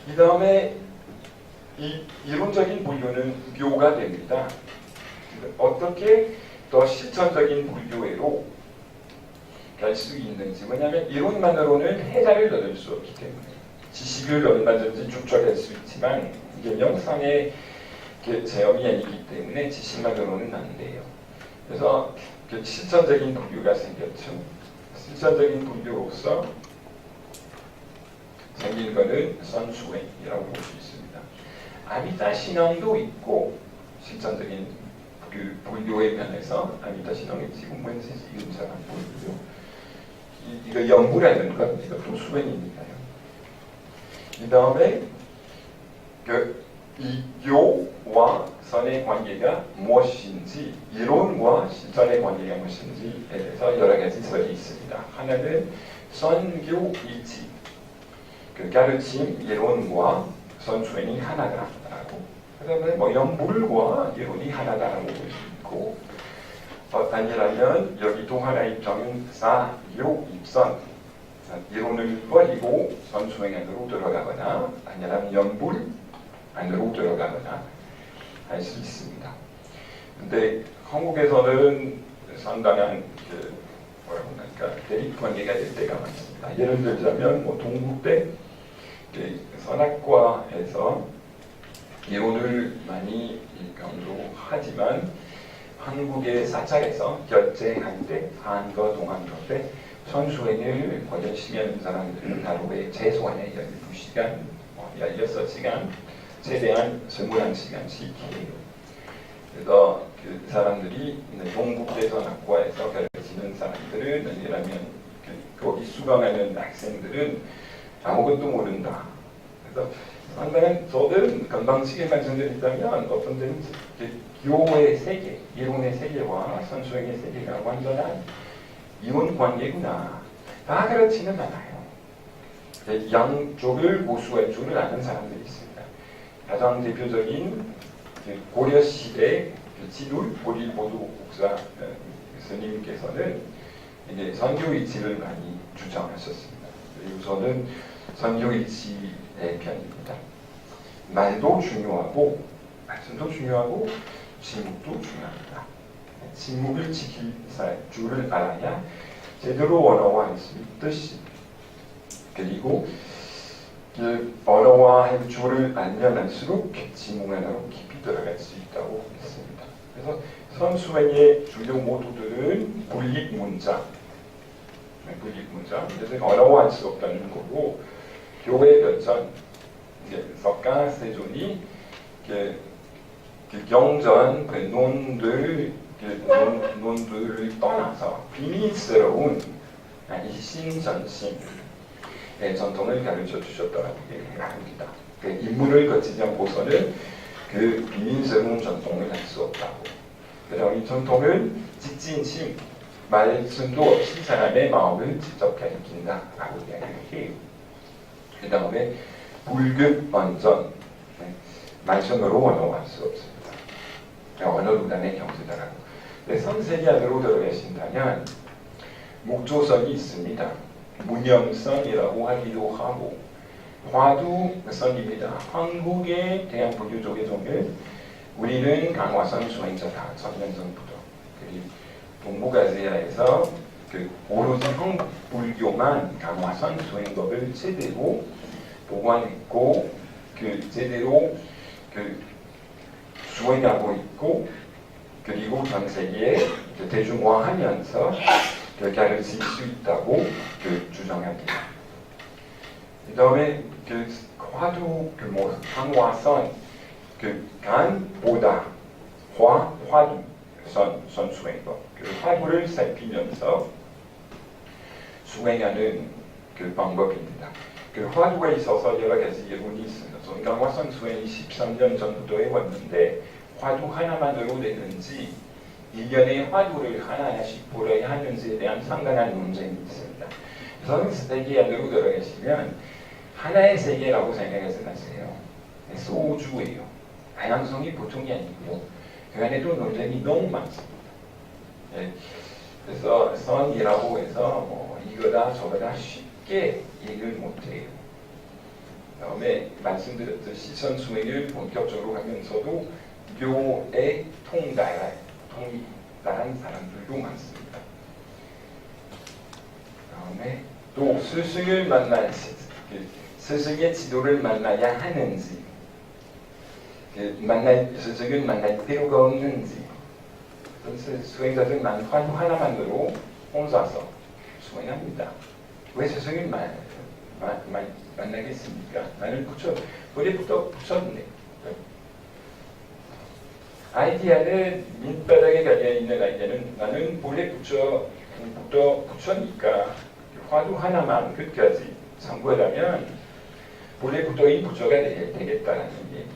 이 다음에 이론적인 불교는 묘가 됩니다. 어떻게 더 실천적인 불교회로 갈 수 있는지. 왜냐하면 이론만으로는 해답을 얻을 수 없기 때문에 지식을 얼마든지 축적할 수 있지만 이게 명상의 체험이 아니기 때문에 지식만으로는 안 돼요. 그래서 실천적인 불교가 생겼죠. 실천적인 불교로서 생긴 것은 선수행이라고 볼 수 있습니다. 아미타 신앙도 있고 실천적인 불교의 면에서 아미타 신앙이 지금 뭔지 지금 잘 안 보이고요. 이거 연구라는 것, 이것도 수행이니까요. 이 다음에 이교와 선의 관계가 무엇인지, 이론과 실천의 관계가 무엇인지에 대해서 여러 가지 설이 있습니다. 하나는 선교일치, 가르침, 이론과 선수행이 하나다라고. 그 다음에 연불과 이론이 하나다라고 볼 수 있고, 아니라면 여기 또 하나 입장은 사요 입선, 이론을 버리고 선수행 안으로 들어가거나 아니라면 연불 안으로 들어가거나 할 수 있습니다. 근데 한국에서는 상당한 뭐라고 할까 대립 관계가 될 때가 많습니다. 예를 들자면 뭐 동국대 선악과에서 이론을 많이 강조하지만 한국의 사찰에서 결제할 때 한거 동안거 때 선수행을 열심히 하는 사람들은 하루에 최소한 12시간, 16시간, 최대한 21시간씩 해요. 그래서 그 사람들이 동국대 선악과에서 가르치는 사람들은 아니라면 거기 수강하는 학생들은 아무것도 모른다. 그래서 상당한 저는 건방지게 말씀드린다면 어떤 데는 교의 세계, 이론의 세계와 선수행의 세계가 완전한 이혼 관계구나. 다 그렇지는 않아요. 양쪽을 고수할 줄을 아는 사람들이 있습니다. 가장 대표적인 고려 시대 지도 고릴보도 목사 스님께서는 이제 선교일치를 많이 주장하셨습니다. 우선은 선교일치의 편입니다. 말도 중요하고 말씀도 중요하고 침묵도 중요합니다. 침묵을 지킬 줄을 알아야 제대로 언어화할 수 있듯이 그리고 그 언어화할 줄을 알면 알수록 침묵 안으로 깊이 들어갈 수 있다고 했습니다. 그래서 선수행의 주요 모두들은 불릭문자, 그래서 언어화할 수 없다는 거고 교회 변천, 석가 세존이 그 경전 논들을 떠나서 비밀스러운 이신전심의 전통을 가르쳐 주셨다고 얘기합니다. 그 인물을 거치지 않고서는 그 비밀스러운 전통을 할 수 없다고. 그래서 이 전통은 직진심, 말씀도 없이 사람의 마음을 직접 가리킨다라고 이야기해요. 그 다음에 불급언전, 말씀으로 언어할 수 없습니다. 언어로 간의 경지다라고. 선세계 안으로 들어가신다면 목조선이 있습니다. 문영선이라고 하기도 하고 화두선입니다. 한국의 대한 불교족의 종을 우리는 강화선 수행자다. 천년 전부터. 그리고 동북아시아에서 그 오로지 한국 불교만 강화선 수행법을 제대로 보관했고 그 제대로 그 수행하고 있고 그리고 전 세계에 대중화하면서 가르칠 수 있다고 주장합니다. 그 다음에 그 화두 강화선 간보다 화두 선 수행법 그 화두를 살피면서 수행하는 그 방법입니다. 그 화두가 있어서 여러 가지 예문이 있습니다. 강화선 수행이 13년 전부터 해왔는데 화두 하나만으로 되는지 1년에 화두를 하나씩 불어야 하는지에 대한 상당한 논쟁이 있습니다. 전 세계 안으로 들어가시면 하나의 세계라고 생각하지 마세요. 소주예요. 다양성이 보통이 아니고요. 그 안에도 논쟁이 너무 많습니다. 그래서 선이라고 해서 뭐 이거다 저거다 쉽게 얘기를 못해요. 다음에 말씀드렸듯이 선수행을 본격적으로 하면서도 묘에 통달한 사람들도 많습니다. 다음에 또 스승을 스승의 지도를 만나야 하는지 스승을 만날 필요가 없는지 수행자들은 화두 하나만으로 혼자서 수행합니다. 왜 스승을 만나겠습니까? 나는 머리부터 붙였네. 아이디어는 밑바닥에 달려있는 아이디어는 나는 볼에 붙였으니까 화두 하나만 끝까지 참고하려면 볼에 붙어있는 부처가 되겠다는 얘기예요.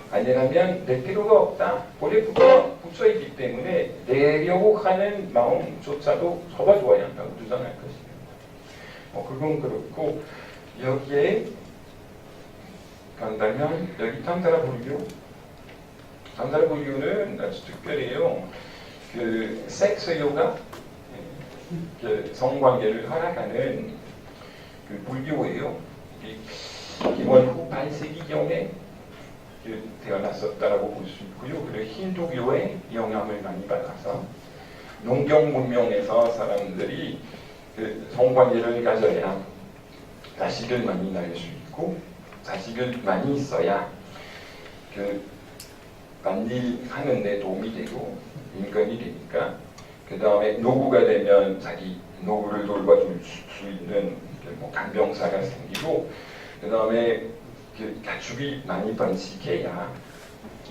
아니라면 낼 필요가 없다. 볼에 붙여있기 때문에 내려고 하는 마음조차도 접어줘야 한다고 주장할 것입니다. 그건 그렇고 여기에 간다면 여기 탐사라 불교는 아주 특별해요. 그 섹스 요가, 그 성관계를 허락하는 그 불교예요. 기원 후 8세기경에 태어났었다라고 볼 수 있고요. 그리고 힌두교의 영향을 많이 받아서 농경 문명에서 사람들이 그 성관계를 가져야 자식을 많이 낳을 수 있고 자식을 많이 있어야 그 만일 하는데 도움이 되고 인권이 되니까 그 다음에 노부가 되면 자기 노부를 돌봐줄 수 있는 뭐 간병사가 생기고 그 다음에 그 가축이 많이 번식해야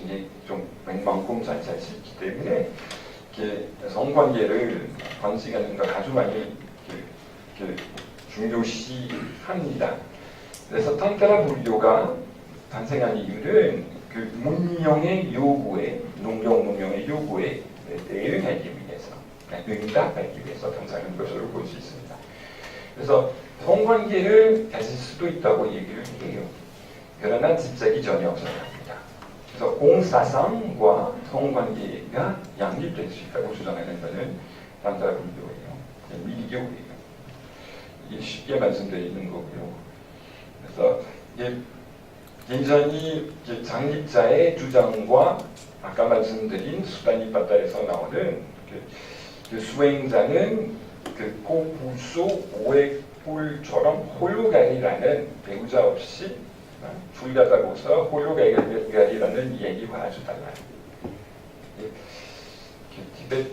이게 좀 웬만큼 잘 살 수 있기 때문에 성관계를 번식하는 걸 아주 많이 중요시합니다. 그래서 탄타라 불교가 탄생한 이유는 그 문명의 요구에 농경 문명의 요구에 대응하기 위해서 응답하기 위해서 탄생한 것으로 볼 수 있습니다. 그래서 성관계를 가질 수도 있다고 얘기를 해요. 그러나 집착이 전혀 없어야 합니다. 그래서 공사상과 성관계가 양립될 수 있다고 주장하는 것은 탄타라 불교예요. 미리교예요. 이게 쉽게 말씀드리는 거고요. 그래서 이게 굉장히 장립자의 주장과 아까 말씀드린 수다니파타에서 나오는 그 수행자는 그 고부소 오액불처럼 홀로가리라는 배우자 없이 불가다고서 홀로가리라는 얘기와 아주 달라요. 티베트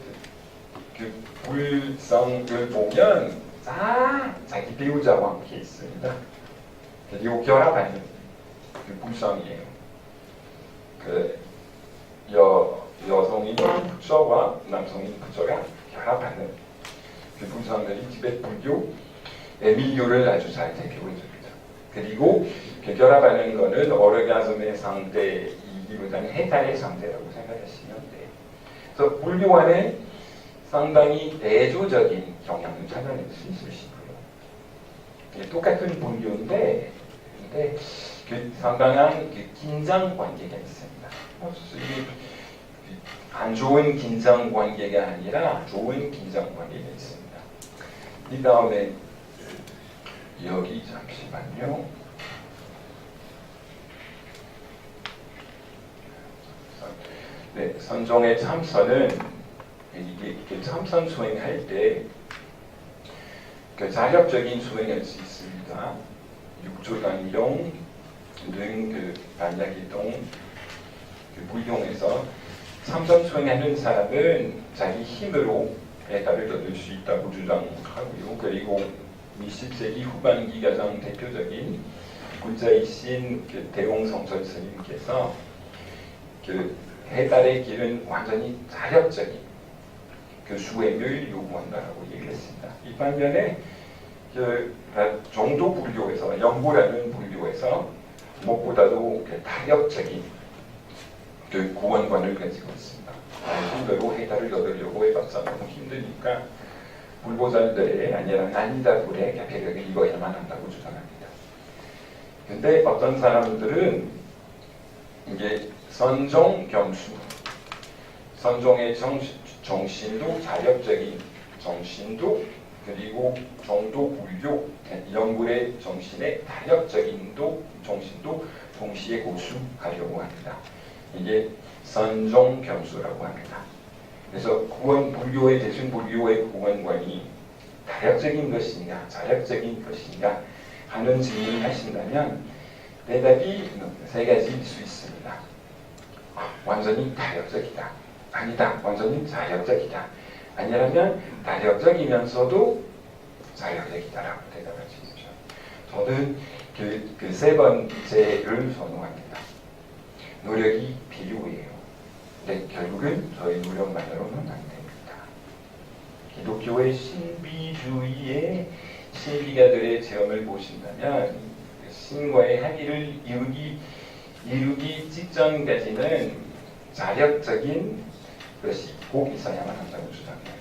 그 불성을 보면 다 자기 배우자와 함께 있습니다. 그리고 결합하는 그 불성이에요. 그 여성인 부처와 남성인 부처가 결합하는 그 불성들이 티베트 불교의 밀교를 아주 잘 대표해줍니다. 그리고 그 결합하는 것은 오르가즘의 상태이기보다는 해탈의 상태라고 생각하시면 돼요. 그래서 불교 안에 상당히 대조적인 영향을 찾아낼 수 있으시고요. 똑같은 불교인데 그 상당한 그 긴장 관계가 있습니다. 안 좋은 긴장 관계가 아니라 좋은 긴장 관계가 있습니다. 이 다음에 여기 잠시만요. 네, 선종의 참선은 이게 참선 수행할 때 그 자력적인 수행할 수 있습니다. 육조단경 등 그 반야기동 그 불경에서 참선 수행하는 사람은 자기 힘으로 배달을 얻을 수 있다고 주장하고요. 그리고 20세기 후반기 가장 대표적인 군자이신 그 대공성설 스님께서 그 해달의 길은 완전히 자력적인 그 수행을 요구한다라고 얘기했습니다. 이 반면에 그 정도 불교에서 영부라는 불교에서 무엇보다도 그 타격적인 그 구원관을 가지고 있습니다. 힘대로 해달을 얻으려고 해봤자 너무 힘드니까 불보살들의 아니라 난이다불의 개벽을 입어야만 한다고 주장합니다. 근데 어떤 사람들은 이게 선종 겸수, 선종의 정신도 자력적인 정신도 그리고 정도 불교 영불의 정신의 타력적인 정신도 동시에 고수하려고 합니다. 이게 선종 겸수라고 합니다. 그래서 불교의 대중 불교의 구원관이 타력적인 것인가 자력적인 것인가 하는 질문을 하신다면 대답이 세 가지일 수 있습니다. 완전히 타력적이다. 아니다. 완전히 자력적이다. 아니라면 타력적이면서도 자력적이다라고 대답할 수 있죠. 저는 그 세 번째를 선호합니다. 노력이 필요해요. 근데 결국은 저희 노력만으로는 안 됩니다. 기독교의 신비주의의 신비가들의 체험을 보신다면 신과의 합의를 이루기 직전까지는 자력적인 것이 꼭 있어야만 한다고 주장해요.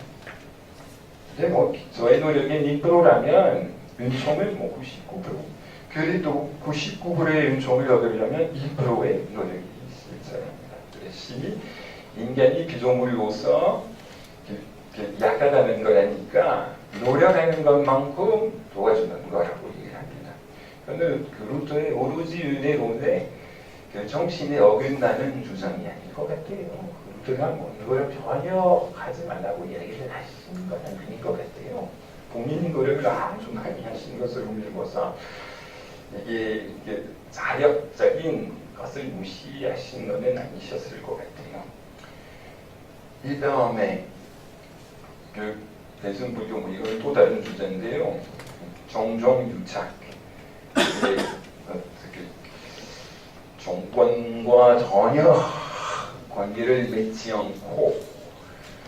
근데 뭐 저의 노력이 2%라면 은총을 뭐 99%. 그래도 99%의 은총을 얻으려면 2%의 노력이 있어야 합니다. 신이 인간이 피조물로서 약하다는 거라니까 노력하는 것만큼 도와주는 거라고 얘기를 합니다. 그런데 그 루터의 오로지 은혜론에 그 정신에 어긋나는 주장이 아닐 것 같아요. 부트가 뭐 이거를 전혀 하지 말라고 이야기를 하신 건 아닌 것 같아요. 본인 노력을 아주 많이 하신 것을 보면서 이게 자력적인 것을 무시하신 것은 아니셨을 것 같아요. 이 다음에 그 대승불교 이건 또 다른 주제인데요. 정종유착. 정권과 전혀 관계를 맺지 않고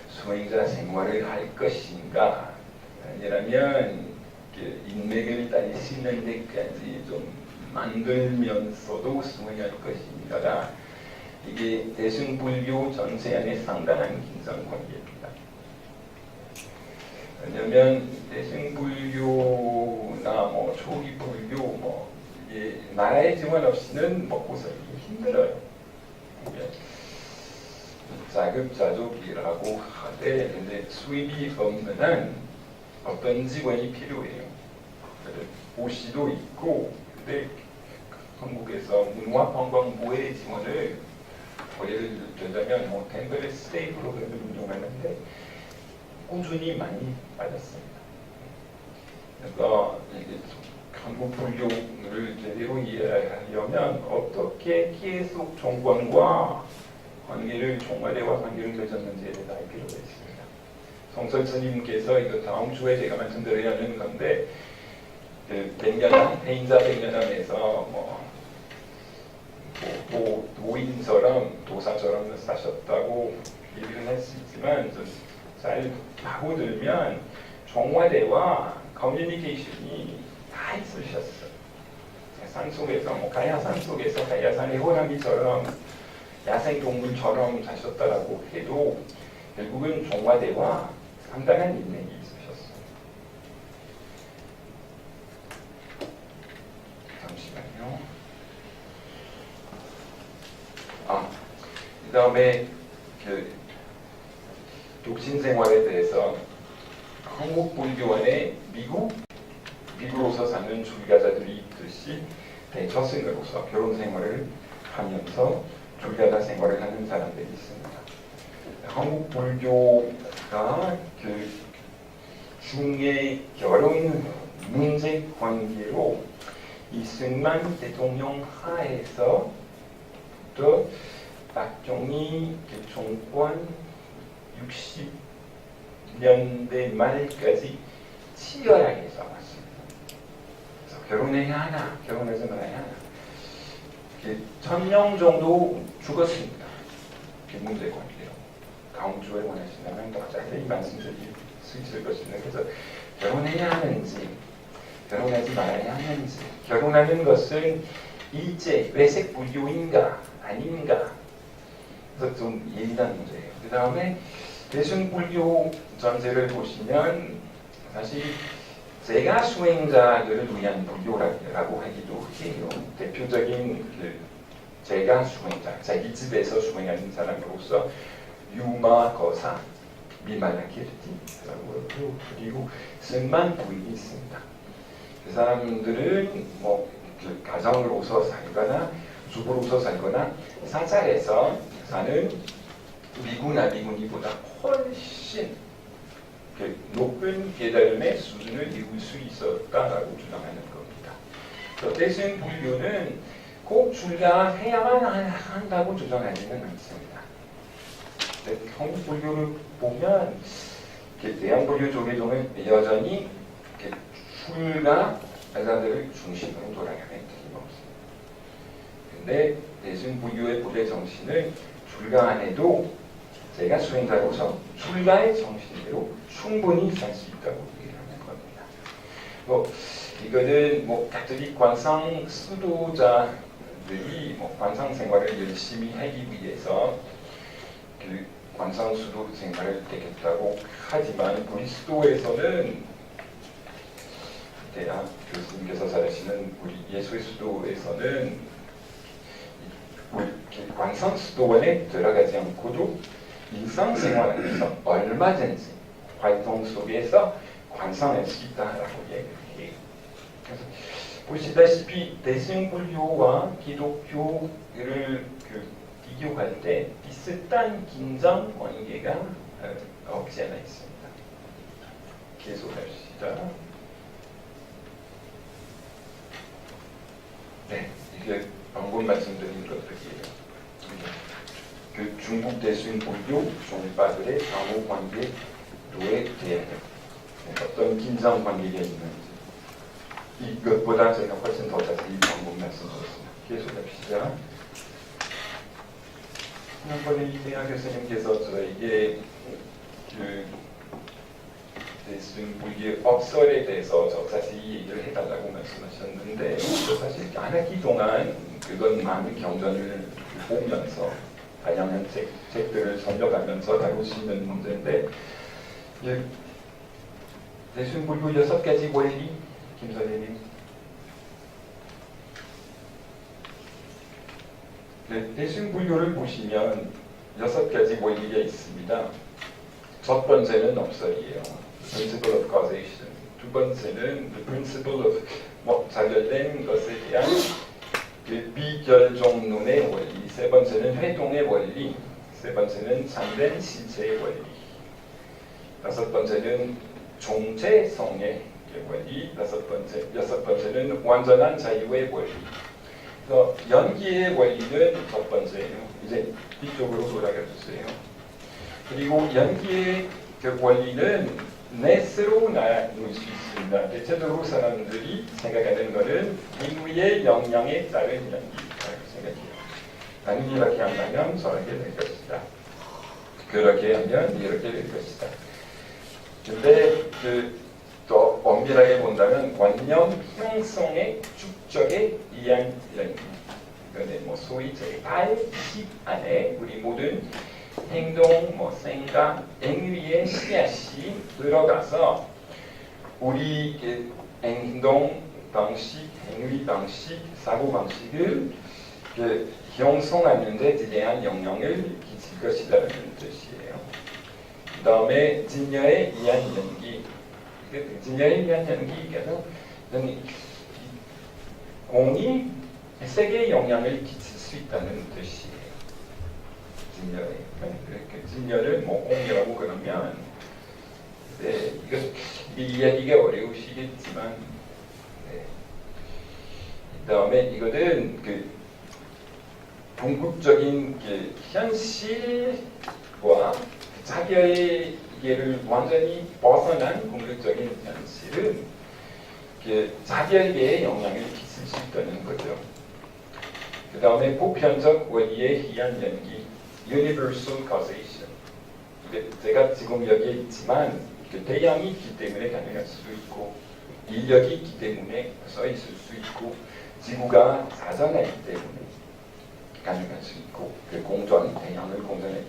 수행자 생활을 할 것인가, 아니라면 인맥을 따르시는 데까지 좀 만들면서도 수행할 것인가가 이게 대승불교 전체 안에 상당한 긴장 관계입니다. 왜냐하면 대승불교나 뭐 초기불교 이게 나라의 지원 없이는 먹고 살기 힘들어요. 자급자족이라고 하되 근데 수입이 없는 한 어떤 지원이 필요해요. 고시도 있고, 근데 한국에서 문화관광부의 지원을 예를 들자면 템플 스테이 프로그램을 운영하는데 꾸준히 많이 받았습니다. 그래서 한국 불교를 제대로 이해하려면 어떻게 계속 정권과 관계를 총괄대와 관계를 맺었는지에 대해서 알 필요가 있습니다. 성설 스님께서 이거 다음 주에 제가 말씀드려야 하는 건데 백년함, 해인사 백년함에서 도인처럼 도사처럼 사셨다고 얘기를 할 수 있지만 잘 파고들면 정화대와 커뮤니케이션이 다 있으셨어요. 산속에서 가야산 속에서 가야산의 호랑이처럼 야생동물처럼 사셨다라고 해도 결국은 정화대와 상당한 인맥이 있으셨어요. 잠시만요. 그 다음에 독신 생활에 대해서 한국 불교 안에 미국으로서 사는 출가자들이 있듯이 대처승으로서 결혼 생활을 하면서 출가자 생활을 하는 사람들이 있습니다. 한국 불교가 중의 결혼 문제 관계로 이승만 대통령 하에서 또 박정희 정권 60년대 말까지 치열하게 싸웠습니다. 그래서 결혼해야 하나, 결혼하지 말아야 하나. 1000명 정도 죽었습니다. 그 문제 관계로. 다음 주에 원하신다면 더 자세히 말씀드릴 수 있을 것인데, 그래서 결혼해야 하는지, 결혼하지 말아야 하는지, 결혼하는 것은 일제 외색 불교인가 아닌가, 그래서 좀 예민한 문제예요. 그 다음에 대승불교 전체를 보시면 사실 제가 수행자들을 위한 불교라고 하기도 해요. 대표적인 제가 수행자, 자기 집에서 수행하는 사람으로서 유마 거사, 미말라키르티, 그리고 승만 부인이 있습니다. 그 사람들은 가정으로서 살거나 주부로서 살거나 사찰에서 사는 미구나 미군이보다 훨씬 높은 깨달음의 수준을 이룰 수 있었다라고 주장하는 겁니다. 대승불교는 꼭 출가해야만 한다고 주장하지는 않습니다. 한국 불교를 보면 대한불교 조계종은 여전히 출가자들을 중심으로 돌아가는 틀림없습니다. 근데 대승불교의 부대 정신은 출가 안 해도 제가 수행자로서 출가의 정신대로 충분히 살 수 있다고 얘기하는 겁니다. 이거는 가톨릭 관상 수도자들이 관상 생활을 열심히 하기 위해서 관상 수도 생활을 되겠다고 하지만 그리스도에서는 대학 교수님께서 살아시는 우리 예수의 수도에서는 관상 수도원에 들어가지 않고도 일상생활에서 얼마든지 활동 속에서 관상할 수 있다라고 얘기를 해요. 그래서 보시다시피 대승불교와 기독교를 비교할 때 비슷한 긴장 관계가 없지 않아 있습니다. 계속합시다. 네, 이게 방금 말씀드린 것들이에요. 그 중국 대승불교 종파들의 상호 관계도에 대해 어떤 긴장 관계가 있는지 이것보다 제가 훨씬 더 자세히 방금 말씀드렸습니다. 계속합시다. 지난번에 이태하 교수님께서 저에게 그 대승불교 업설에 대해서 저 자세히 얘기를 해달라고 말씀하셨는데 사실 안 하기 동안 그건 많은 경전을 보면서 다양한 책들을 선정하면서 다룰 수 있는 문제인데 대승불교 6가지 원리 김 선생님 대승불교를 보시면 6가지 원리가 있습니다. 첫 번째는 업설이에요. Principle of Causation. 두 번째는 The Principle of 자결된 것에 대한 그 비결종론의 원리. 세 번째는 회동의 원리. 세 번째는 참된 실체의 원리. 다섯 번째는 종체성의 원리. 여섯 번째는 완전한 자유의 원리. 그래서 연기의 원리는 첫 번째예요. 이제 뒤쪽으로 돌아가 주세요. 그리고 연기의 그 원리는 넷으로 나눌 수 있습니다. 대체적으로 사람들이 생각하는 것은 인위의 영향에 따른 연기라고 생각해요. 나는 이렇게 한다면 저렇게 될 것이다. 그렇게 하면 이렇게 될 것이다. 근데 더 엄밀하게 본다면 관념 형성의 축적에 의한 연기. 이거는 뭐 소위 제8식 안에 우리 모든 행동, 생각, 행위의 씨앗이 들어가서 우리 행동 방식, 행위 방식, 사고 방식을 형성하는 데 대한 영향을 끼칠 것이라는 뜻이에요. 그 다음에 진여에 의한 연기. 진여에 의한 연기가 공이 세계에 영향을 끼칠 수 있다는 뜻이에요. 진여를 공이라고 그러면 이게 이야기가 어려우시겠지만 그 다음에 이거는 궁극적인 현실과 자결계를 완전히 벗어난 궁극적인 현실은 자결계에 영향을 끼칠 수 있다는 거죠. 그 다음에 보편적 원리에 의한 연기, Universal Causation. 이게 제가 지금 여기에 있지만 대양이 있기 때문에 가능할 수도 있고 인력이 있기 때문에 써 있을 수 있고 지구가 사전하기 때문에 가능할 수 있고 공전이 대양을 공전하기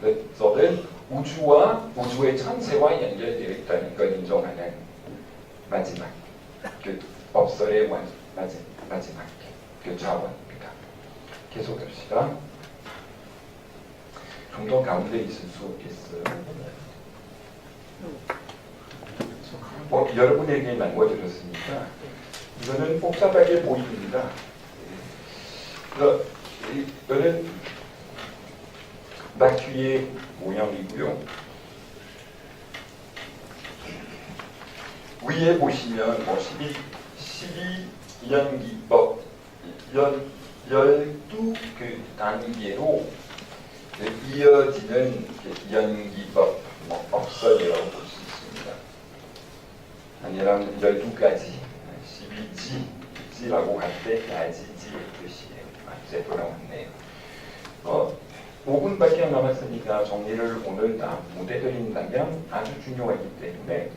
때문에 저는 우주와 우주의 천체와 연결되어 있다는 걸 인정하는 마지막 업설의 마지막 자원입니다. 계속합시다. 좀 더 가운데 있을 수 없겠어요. 여러분에게 나눠드렸으니까 이거는 복잡하게 보입니다. 이거는 바퀴의 모양이고요. 위에 보시면 12연기법 12그 단계로 이어지는 연기법 업설이라고 볼 수 있습니다. 아니면 12가지 12지라고 할 때 야지지의 뜻이에요. 이제 돌아왔네요. 5분밖에 안 남았으니까 정리를 오늘 다 못해드린다면 아주 중요하기 때문에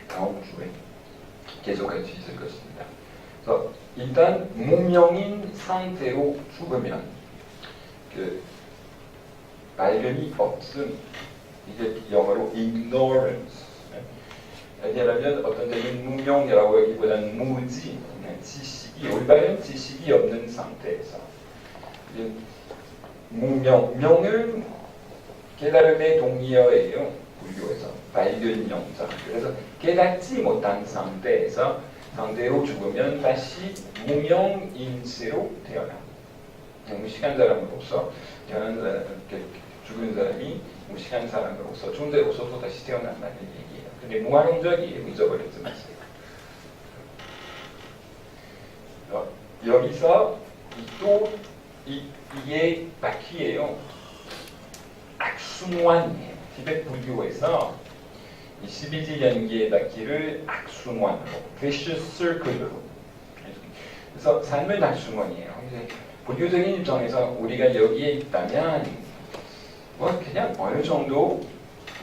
다음 주에 계속할 수 있을 것입니다. 그래서 일단 무명인 상태로 죽으면 발견이 없음. 이게 영어로 ignorance. 왜냐하면 어떤 때는 무명이라고 하기보다는 무지, 올바른 지식이 없는 상태에서 무명은 깨달음의 동의어예요. 불교에서 발견영자. 그래서 깨닫지 못한 상태로 죽으면 다시 무명인세로 태어납니다. 무식한 사람으로서 죽은 사람이 무식한 사람으로서 존재로서 또 다시 태어난다는 얘기예요. 근데 무한홍적이에요. 잊어버리지 마세요. 여기서 이게 바퀴예요. 악순환이에요. 티베트 불교에서 이 12지 연기의 바퀴를 악순환으로, vicious circle로. 그래서 삶은 악순환이에요. 불교적인 입장에서 우리가 여기에 있다면 뭐 그냥 어느 정도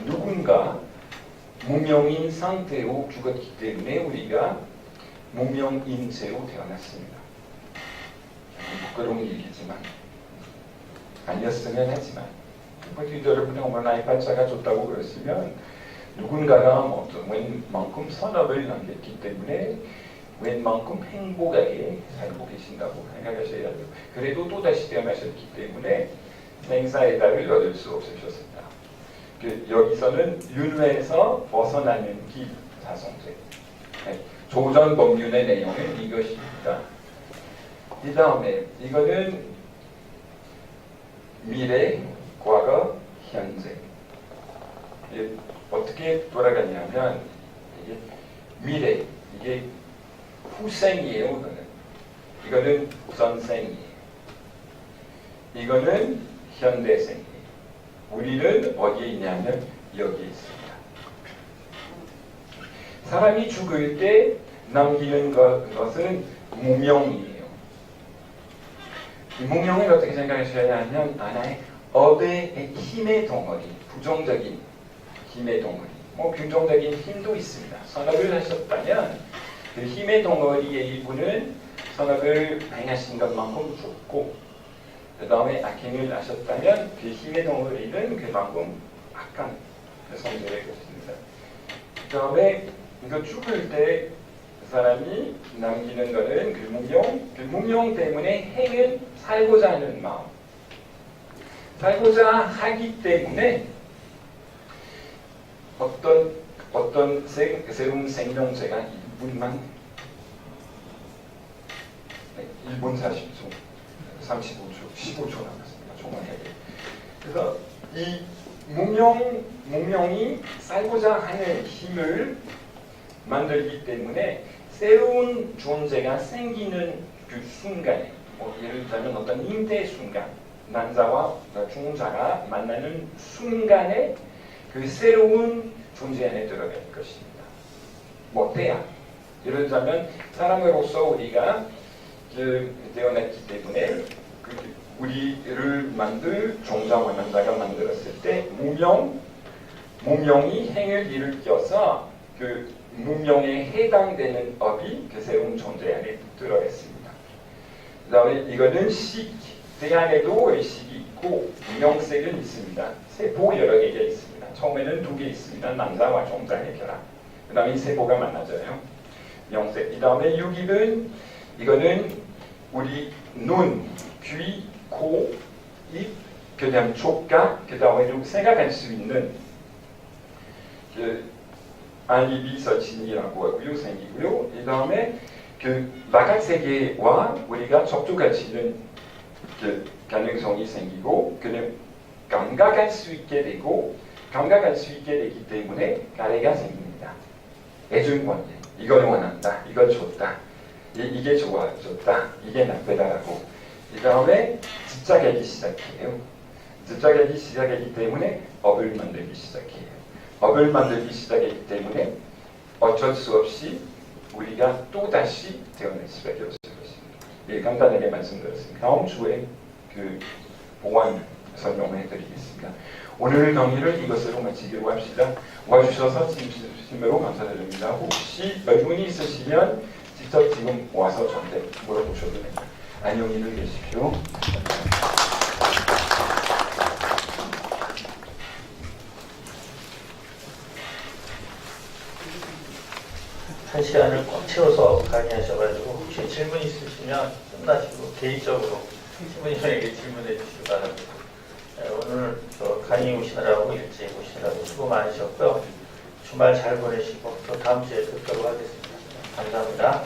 누군가 무명인 상태로 죽었기 때문에 우리가 무명인 채로 태어났습니다. 부끄러운 얘기지만 아니었으면 하지만 여러분이 어머나의 발자가 좋다고 그랬으면 누군가가 웬만큼 선업을 남겼기 때문에 웬만큼 행복하게 살고 계신다고 생각하셔야 돼요. 그래도 또다시 태어나셨기 때문에 생사의 답을 얻을 수 없으셨습니다. 여기서는 윤회에서 벗어나는 길 사성제. 조전 법륜의 내용은 이것입니다. 이 다음에 이거는 미래, 과거, 현재. 어떻게 돌아가냐면 이게 미래, 이게 후생이에요. 이거는 전생이에요. 이거는 현대생이에요. 우리는 어디에 있냐면 여기에 있습니다. 사람이 죽을 때 남기는 것은 무명이에요. 이 무명을 어떻게 생각하셔야 하면 하나의 업의 힘의 덩어리, 부정적인 힘의 덩어리, 긍정적인 힘도 있습니다. 선업을 하셨다면 그 힘의 덩어리의 일부는 선업을 행하신 것만큼 좋고, 그 다음에 악행을 하셨다면 그 힘의 덩어리는 그만큼 악한 성질의 것입니다. 그 다음에 이거 죽을 때 사람이 남기는 것은 그 무명 때문에 행을 살고자 하는 마음, 살고자 하기 때문에 어떤 새로운 생명체가 1분 40초, 35초, 15초 남았습니다. 정확하게. 그래서 이 무명이 살고자 하는 힘을 만들기 때문에 새로운 존재가 생기는 그 순간에, 예를 들자면 어떤 잉태 순간, 남자와 중자가 만나는 순간에 그 새로운 존재 안에 들어갈 것입니다. 때야. 예를 들자면 사람으로서 우리가 태어났기 때문에 우리를 만들 종자와 남자가 만들었을 때 무명이 행을 일으켜서 그 무명에 해당되는 업이 그 새로운 존재 안에 들어갔습니다. 그 다음에 이거는 때 안에도 식이 있고 명색은 있습니다. 세포 여러 개가 있습니다. 처음에는 2개 있습니다. 남자와 종자의 결합. 그 다음에 이 세포가 만나져요. 명색. 그 다음에 6입은 이거는 우리 눈, 귀, 코, 입, 그 다음 촉각, 그 다음에 좀 생각할 수 있는 안이비서진이라고 하고요, 생기고요. 그 다음에 바깥 세계와 우리가 접촉할 수 있는 가능성이 생기고, 그는 감각할 수 있게 되고, 감각할 수 있게 되기 때문에 가래가 생깁니다. 애증관계, 이걸 원한다, 이걸 좋다, 이게 좋다, 이게 나쁘다라고. 그 다음에 집착하기 시작해요. 집착하기 시작하기 때문에 업을 만들기 시작해요. 업을 만들기 시작하기 때문에 어쩔 수 없이 우리가 또다시 태어날 수밖에 없을 것입니다. 간단하게 말씀드렸습니다. 다음 주에 보완 설명을 해드리겠습니다. 오늘 강의를 이것으로 마치기로 합시다. 와주셔서 진심으로 감사드립니다. 혹시 의문이 있으시면 직접 지금 와서 저한테 물어보셔도 됩니다. 안녕히 계십시오. 한 시간을 꽉 채워서 강의하셔가지고 혹시 질문 있으시면 끝나시고 개인적으로 신부님에게 질문해 주시기 바랍니다. 오늘 강의 오시느라고 일찍 오시느라고 수고 많으셨고요. 주말 잘 보내시고 또 다음 주에 뵙도록 하겠습니다. 감사합니다.